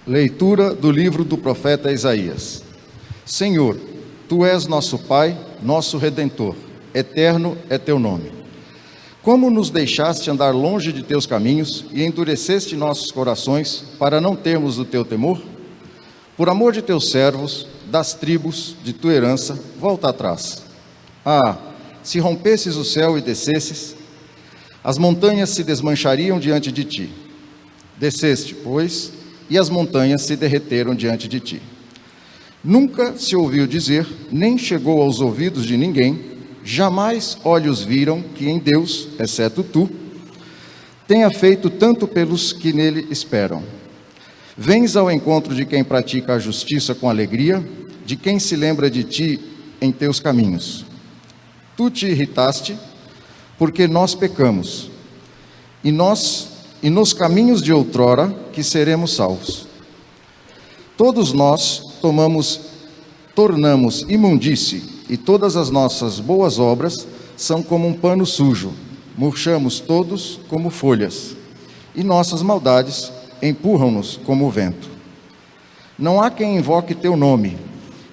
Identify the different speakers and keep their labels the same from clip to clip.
Speaker 1: Leitura do livro do profeta Isaías. Senhor, Tu és nosso Pai, nosso Redentor, eterno é Teu nome. Como nos deixaste andar longe de Teus caminhos e endureceste nossos corações para não termos o Teu temor? Por amor de Teus servos, das tribos de Tua herança, volta atrás. Ah, se rompesses o céu e descesses, as montanhas se desmanchariam diante de Ti. Desceste, pois, e as montanhas se derreteram diante de Ti. Nunca se ouviu dizer, nem chegou aos ouvidos de ninguém, jamais olhos viram que em Deus, exceto Tu, tenha feito tanto pelos que nele esperam. Vens ao encontro de quem pratica a justiça com alegria, de quem se lembra de Ti em Teus caminhos. Tu te irritaste, porque nós pecamos, e nos caminhos de outrora que seremos salvos. Todos nós tornamos imundície, e todas as nossas boas obras são como um pano sujo, murchamos todos como folhas, e nossas maldades empurram-nos como o vento. Não há quem invoque Teu nome,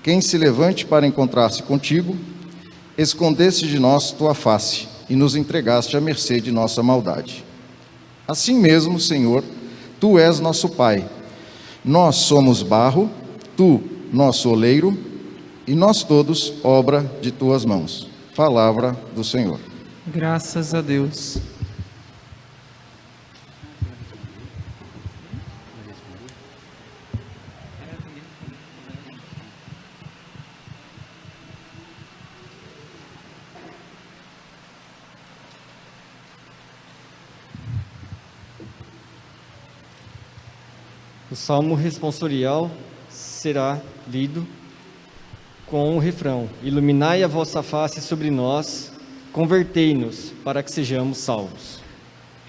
Speaker 1: quem se levante para encontrar-se contigo. Escondeste de nós Tua face, e nos entregaste à mercê de nossa maldade. Assim mesmo, Senhor, Tu és nosso Pai. Nós somos barro, Tu, nosso oleiro, e nós todos, obra de Tuas mãos. Palavra do Senhor.
Speaker 2: Graças a Deus.
Speaker 3: O salmo responsorial será lido com o refrão: iluminai a vossa face sobre nós, convertei-nos para que sejamos salvos.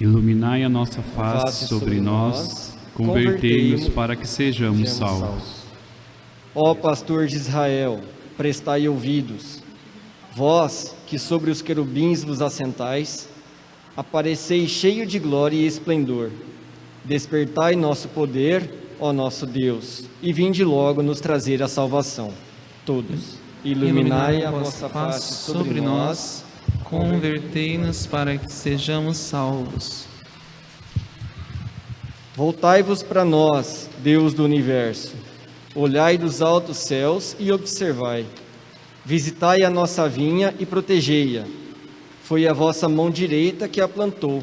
Speaker 4: Iluminai a nossa face sobre nós, convertei-nos para que sejamos salvos.
Speaker 3: Ó pastor de Israel, prestai ouvidos, vós que sobre os querubins vos assentais, apareceis cheio de glória e esplendor. Despertai nosso poder, ó nosso Deus, e vinde logo nos trazer a salvação. Todos, iluminai a vossa face sobre nós,
Speaker 2: convertei-nos para que sejamos salvos.
Speaker 3: Voltai-vos para nós, Deus do universo, olhai dos altos céus e observai. Visitai a nossa vinha e protegei-a. Foi a vossa mão direita que a plantou.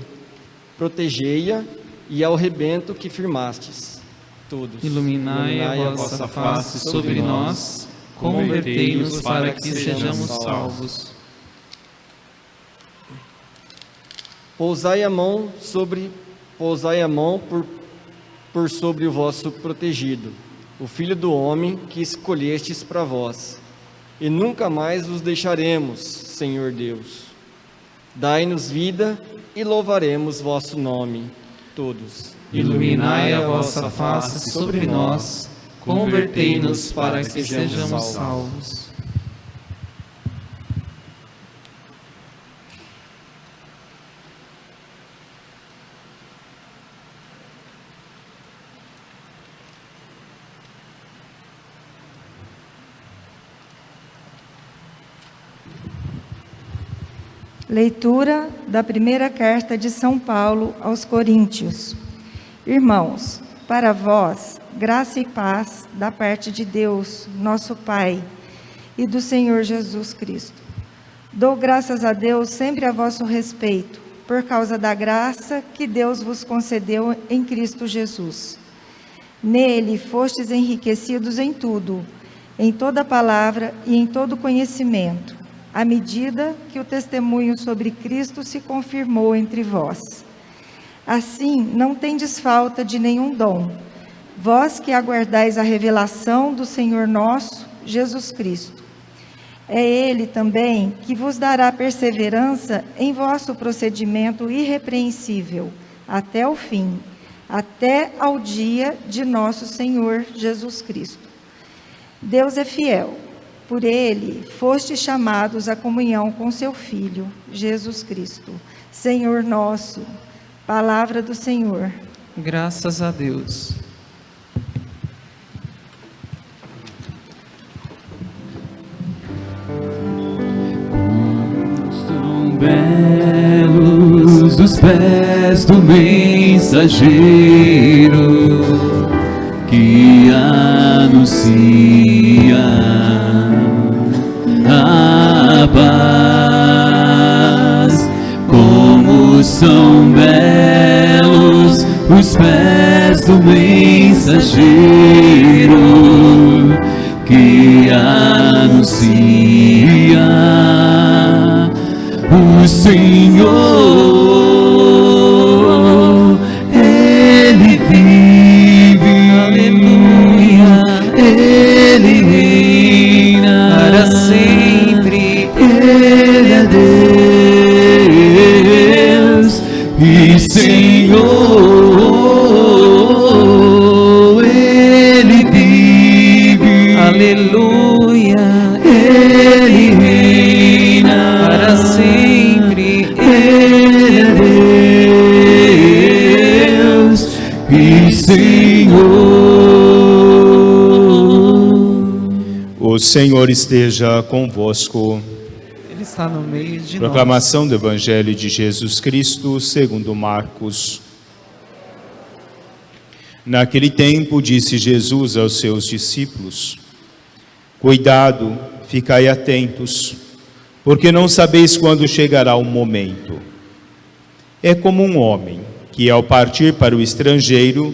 Speaker 3: Protegei-a e ao rebento que firmastes. Todos.
Speaker 2: Iluminai a vossa face sobre nós, convertei-nos para que sejamos salvos.
Speaker 3: Pousai a mão por sobre o vosso protegido, o Filho do homem que escolhestes para vós, e nunca mais vos deixaremos, Senhor Deus. Dai-nos vida e louvaremos vosso nome. Todos.
Speaker 2: Iluminai a vossa face sobre nós, convertei-nos para que sejamos salvos.
Speaker 5: Leitura da primeira carta de São Paulo aos Coríntios. Irmãos, para vós, graça e paz da parte de Deus, nosso Pai, e do Senhor Jesus Cristo. Dou graças a Deus sempre a vosso respeito, por causa da graça que Deus vos concedeu em Cristo Jesus. Nele fostes enriquecidos em tudo, em toda palavra e em todo conhecimento, à medida que o testemunho sobre Cristo se confirmou entre vós. Assim, não tendes falta de nenhum dom, vós que aguardais a revelação do Senhor nosso, Jesus Cristo. É Ele também que vos dará perseverança em vosso procedimento irrepreensível, até o fim, até ao dia de nosso Senhor Jesus Cristo. Deus é fiel. Por Ele, fostes chamados à comunhão com seu Filho, Jesus Cristo, Senhor nosso. Palavra do Senhor.
Speaker 2: Graças a Deus.
Speaker 4: dos pés do mensageiro que anuncia a paz. Como são belos os pés do mensageiro que anuncia o Senhor. Ele vive, aleluia, Ele reina
Speaker 2: para sempre.
Speaker 4: Ele é Deus e Senhor. Ele vive,
Speaker 2: Aleluia,
Speaker 4: Ele reina
Speaker 2: para sempre.
Speaker 4: Ele é Deus e Senhor.
Speaker 6: O Senhor esteja convosco.
Speaker 2: Ele está no meio de
Speaker 6: Proclamação do Evangelho de Jesus Cristo segundo Marcos. Naquele tempo disse Jesus aos seus discípulos: Cuidado, ficai atentos, porque não sabeis quando chegará o momento. É como um homem que, ao partir para o estrangeiro,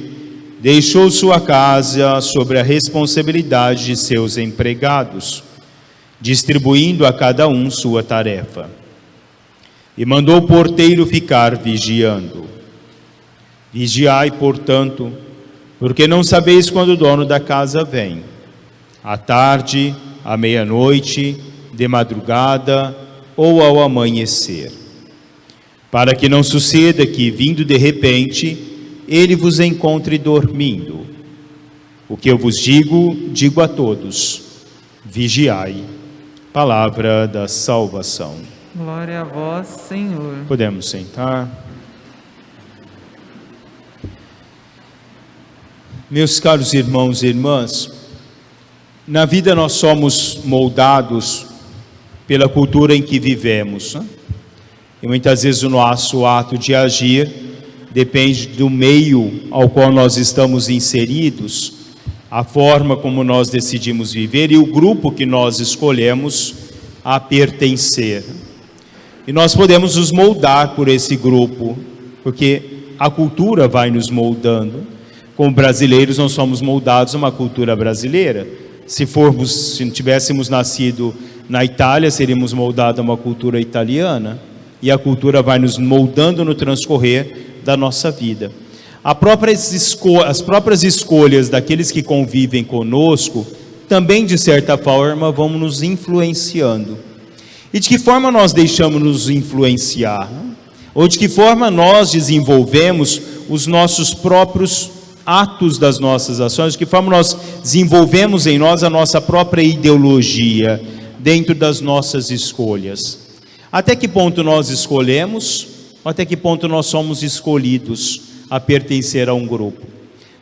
Speaker 6: deixou sua casa sobre a responsabilidade de seus empregados, distribuindo a cada um sua tarefa. E mandou o porteiro ficar vigiando. Vigiai, portanto, porque não sabeis quando o dono da casa vem, à tarde, à meia-noite, de madrugada ou ao amanhecer, para que não suceda que, vindo de repente, ele vos encontre dormindo. O que eu vos digo, digo a todos: vigiai. Palavra da salvação.
Speaker 2: Glória a vós, Senhor.
Speaker 6: Podemos sentar. Meus caros irmãos e irmãs, na vida nós somos moldados pela cultura em que vivemos, né? E muitas vezes o nosso ato de agir depende do meio ao qual nós estamos inseridos, a forma como nós decidimos viver e o grupo que nós escolhemos a pertencer. E nós podemos nos moldar por esse grupo, porque a cultura vai nos moldando. Como brasileiros, nós somos moldados a uma cultura brasileira. Se não tivéssemos nascido na Itália, seríamos moldados a uma cultura italiana. E a cultura vai nos moldando no transcorrer da nossa vida. As próprias escolhas daqueles que convivem conosco também, de certa forma, vão nos influenciando. E de que forma nós deixamos nos influenciar? Ou de que forma nós desenvolvemos os nossos próprios atos das nossas ações? De que forma nós desenvolvemos em nós a nossa própria ideologia dentro das nossas escolhas? Até que ponto nós escolhemos? Ou até que ponto nós somos escolhidos a pertencer a um grupo?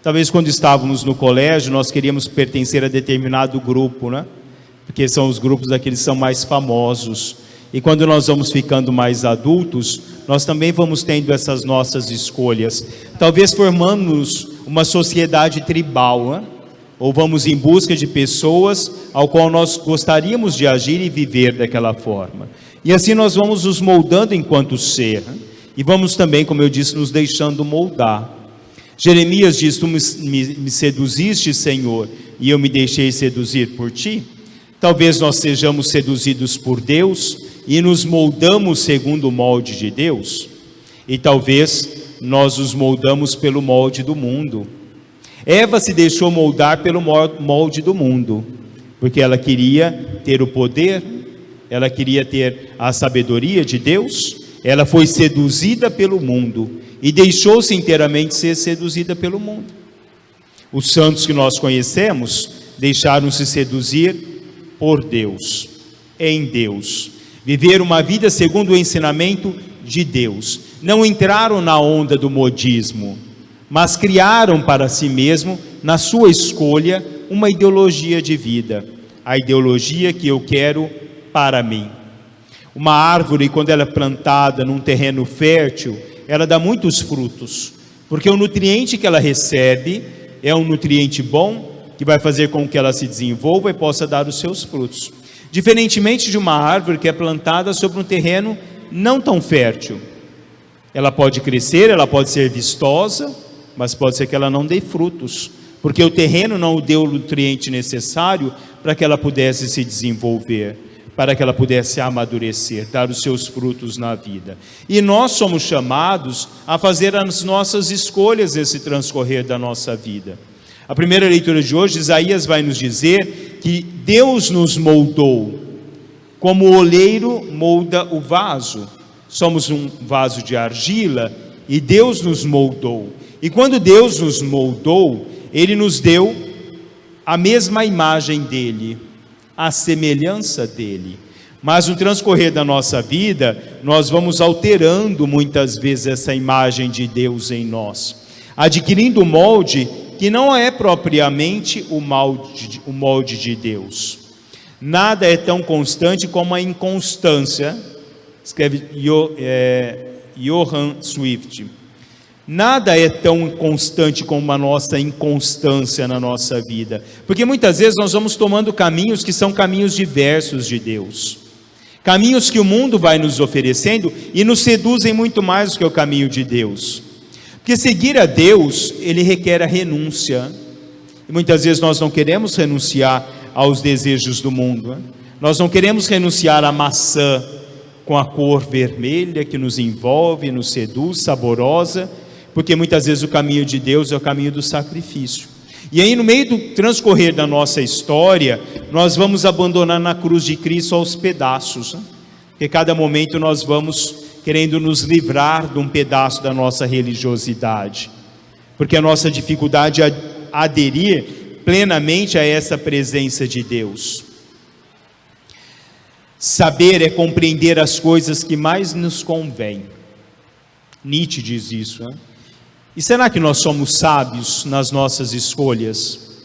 Speaker 6: Talvez quando estávamos no colégio nós queríamos pertencer a determinado grupo, né? Porque são os grupos daqueles que são mais famosos. E quando nós vamos ficando mais adultos, nós também vamos tendo essas nossas escolhas. Talvez formamos uma sociedade tribal, né? Ou vamos em busca de pessoas ao qual nós gostaríamos de agir e viver daquela forma. E assim nós vamos nos moldando enquanto ser, né? E vamos também, como eu disse, nos deixando moldar. Jeremias diz: Tu me seduziste, Senhor, e eu me deixei seduzir por Ti. Talvez nós sejamos seduzidos por Deus e nos moldamos segundo o molde de Deus. E talvez nós nos moldamos pelo molde do mundo. Eva se deixou moldar pelo molde do mundo, porque ela queria ter o poder, ela queria ter a sabedoria de Deus. Ela foi seduzida pelo mundo e deixou-se inteiramente ser seduzida pelo mundo. Os santos que nós conhecemos deixaram-se seduzir por Deus, em Deus. Viveram uma vida segundo o ensinamento de Deus. Não entraram na onda do modismo, mas criaram para si mesmo, na sua escolha, uma ideologia de vida. A ideologia que eu quero para mim. Uma árvore, quando ela é plantada num terreno fértil, ela dá muitos frutos, porque o nutriente que ela recebe é um nutriente bom, que vai fazer com que ela se desenvolva e possa dar os seus frutos. Diferentemente de uma árvore que é plantada sobre um terreno não tão fértil. Ela pode crescer, ela pode ser vistosa, mas pode ser que ela não dê frutos, porque o terreno não deu o nutriente necessário para que ela pudesse se desenvolver, para que ela pudesse amadurecer, dar os seus frutos na vida. E nós somos chamados a fazer as nossas escolhas nesse transcorrer da nossa vida. A primeira leitura de hoje, Isaías vai nos dizer que Deus nos moldou, como o oleiro molda o vaso. Somos um vaso de argila e Deus nos moldou. E quando Deus nos moldou, Ele nos deu a mesma imagem dEle, a semelhança dEle. Mas no transcorrer da nossa vida, nós vamos alterando muitas vezes essa imagem de Deus em nós, adquirindo o molde que não é propriamente o molde de Deus. Nada é tão constante como a inconstância, escreve Johann Swift. Nada é tão constante como a nossa inconstância na nossa vida, porque muitas vezes nós vamos tomando caminhos que são caminhos diversos de Deus, caminhos que o mundo vai nos oferecendo e nos seduzem muito mais do que o caminho de Deus. Porque seguir a Deus, Ele requer a renúncia, e muitas vezes nós não queremos renunciar aos desejos do mundo, né? Nós não queremos renunciar à maçã com a cor vermelha que nos envolve, nos seduz, saborosa, porque muitas vezes o caminho de Deus é o caminho do sacrifício. E aí no meio do transcorrer da nossa história, nós vamos abandonar na cruz de Cristo aos pedaços, né? Porque cada momento nós vamos querendo nos livrar de um pedaço da nossa religiosidade, porque a nossa dificuldade é aderir plenamente a essa presença de Deus. Saber é compreender as coisas que mais nos convém. Nietzsche diz isso, né? E será que nós somos sábios nas nossas escolhas?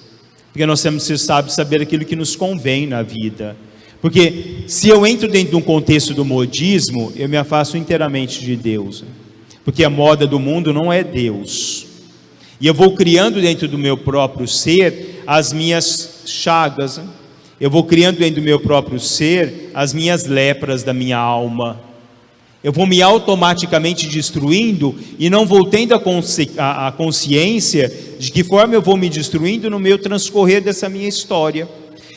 Speaker 6: Porque nós temos que ser sábios, saber aquilo que nos convém na vida. Porque se eu entro dentro de um contexto do modismo, eu me afasto inteiramente de Deus. Porque a moda do mundo não é Deus. E eu vou criando dentro do meu próprio ser as minhas chagas. Eu vou criando dentro do meu próprio ser as minhas lepras da minha alma. Eu vou me automaticamente destruindo e não vou tendo a consciência de que forma eu vou me destruindo no meu transcorrer dessa minha história.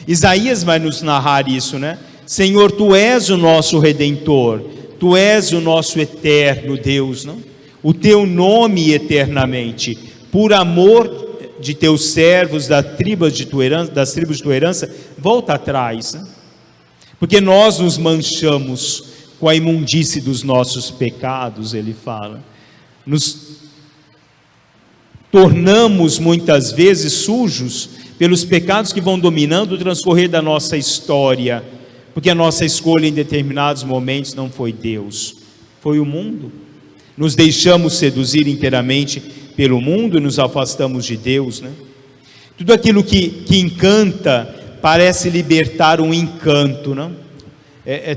Speaker 6: Isaías vai nos narrar isso, né? Senhor, Tu és o nosso Redentor, Tu és o nosso eterno Deus, não? O Teu nome eternamente, por amor de Teus servos, das tribos de Tua herança, volta atrás, né? Porque nós nos manchamos com a imundície dos nossos pecados, ele fala, nos tornamos muitas vezes sujos pelos pecados que vão dominando o transcorrer da nossa história, porque a nossa escolha em determinados momentos não foi Deus, foi o mundo. Nos deixamos seduzir inteiramente pelo mundo e nos afastamos de Deus, né? Tudo aquilo que encanta parece libertar um encanto, não?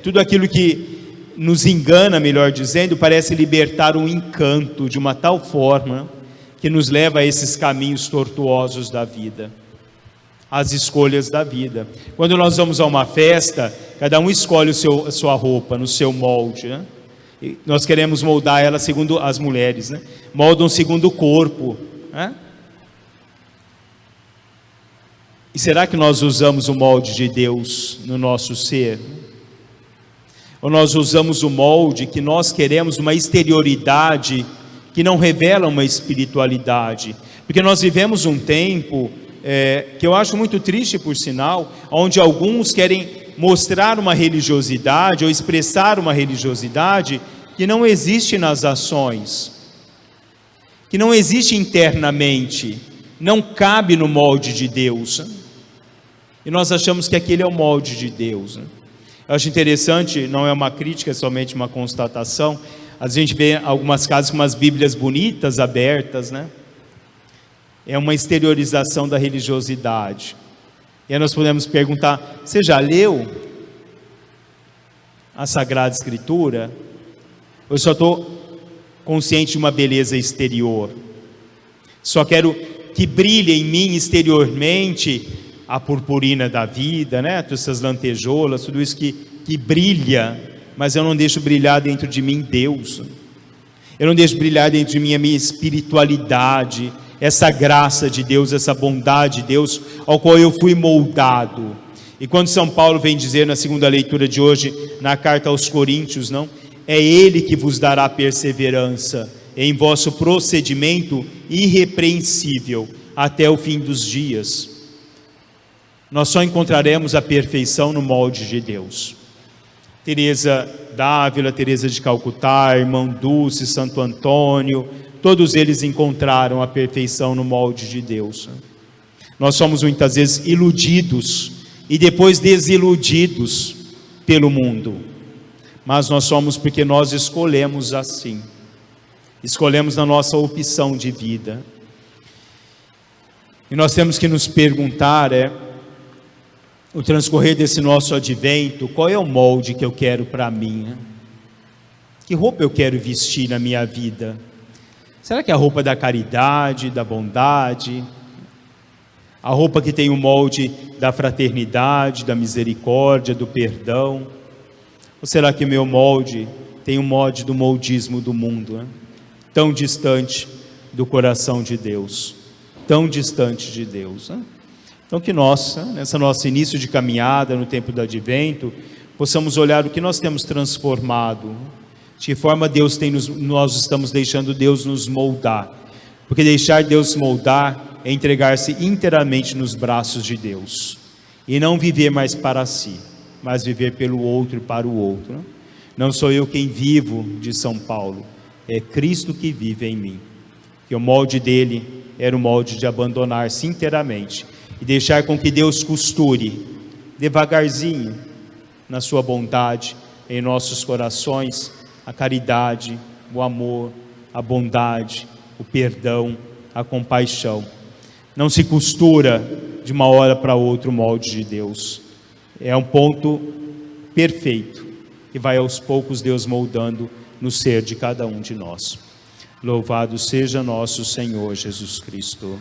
Speaker 6: Tudo aquilo que nos engana, melhor dizendo, parece libertar um encanto de uma tal forma que nos leva a esses caminhos tortuosos da vida, as escolhas da vida. Quando nós vamos a uma festa, cada um escolhe a sua roupa, no seu molde, né? E nós queremos moldar ela segundo as mulheres, né? Moldam segundo o corpo, né? E será que nós usamos o molde de Deus no nosso ser? Ou nós usamos o molde que nós queremos, uma exterioridade que não revela uma espiritualidade? Porque nós vivemos um tempo que eu acho muito triste, por sinal, onde alguns querem mostrar uma religiosidade ou expressar uma religiosidade que não existe nas ações, que não existe internamente, não cabe no molde de Deus, e nós achamos que aquele é o molde de Deus. Eu acho interessante, não é uma crítica, é somente uma constatação. A gente vê algumas casas com umas bíblias bonitas, abertas, né? É uma exteriorização da religiosidade. E aí nós podemos perguntar: você já leu a Sagrada Escritura? Eu só estou consciente de uma beleza exterior. Só quero que brilhe em mim exteriormente a purpurina da vida, né? Todas essas lantejoulas, tudo isso que brilha, mas eu não deixo brilhar dentro de mim Deus. Eu não deixo brilhar dentro de mim a minha espiritualidade, essa graça de Deus, essa bondade de Deus, ao qual eu fui moldado. E quando São Paulo vem dizer na segunda leitura de hoje, na carta aos Coríntios, não? É Ele que vos dará perseverança em vosso procedimento irrepreensível até o fim dos dias. Nós só encontraremos a perfeição no molde de Deus. Teresa d'Ávila, Teresa de Calcutá, Irmão Dulce, Santo Antônio, todos eles encontraram a perfeição no molde de Deus. Nós somos muitas vezes iludidos e depois desiludidos pelo mundo, mas nós somos porque nós escolhemos assim, escolhemos na nossa opção de vida. E nós temos que nos perguntar, o transcorrer desse nosso advento, qual é o molde que eu quero para mim? Que roupa eu quero vestir na minha vida? Será que é a roupa da caridade, da bondade? A roupa que tem o molde da fraternidade, da misericórdia, do perdão? Ou será que o meu molde tem o molde do moldismo do mundo, tão distante do coração de Deus, tão distante de Deus? Então que nós, nessa nosso início de caminhada no tempo do advento, possamos olhar o que nós temos transformado, de que forma nós estamos deixando Deus nos moldar, porque deixar Deus moldar é entregar-se inteiramente nos braços de Deus, e não viver mais para si, mas viver pelo outro e para o outro. Não sou eu quem vivo, diz São Paulo, é Cristo que vive em mim, que o molde dele era o molde de abandonar-se inteiramente, e deixar com que Deus costure, devagarzinho, na sua bondade, em nossos corações, a caridade, o amor, a bondade, o perdão, a compaixão. Não se costura de uma hora para outra o molde de Deus. É um ponto perfeito, que vai aos poucos Deus moldando no ser de cada um de nós. Louvado seja nosso Senhor Jesus Cristo.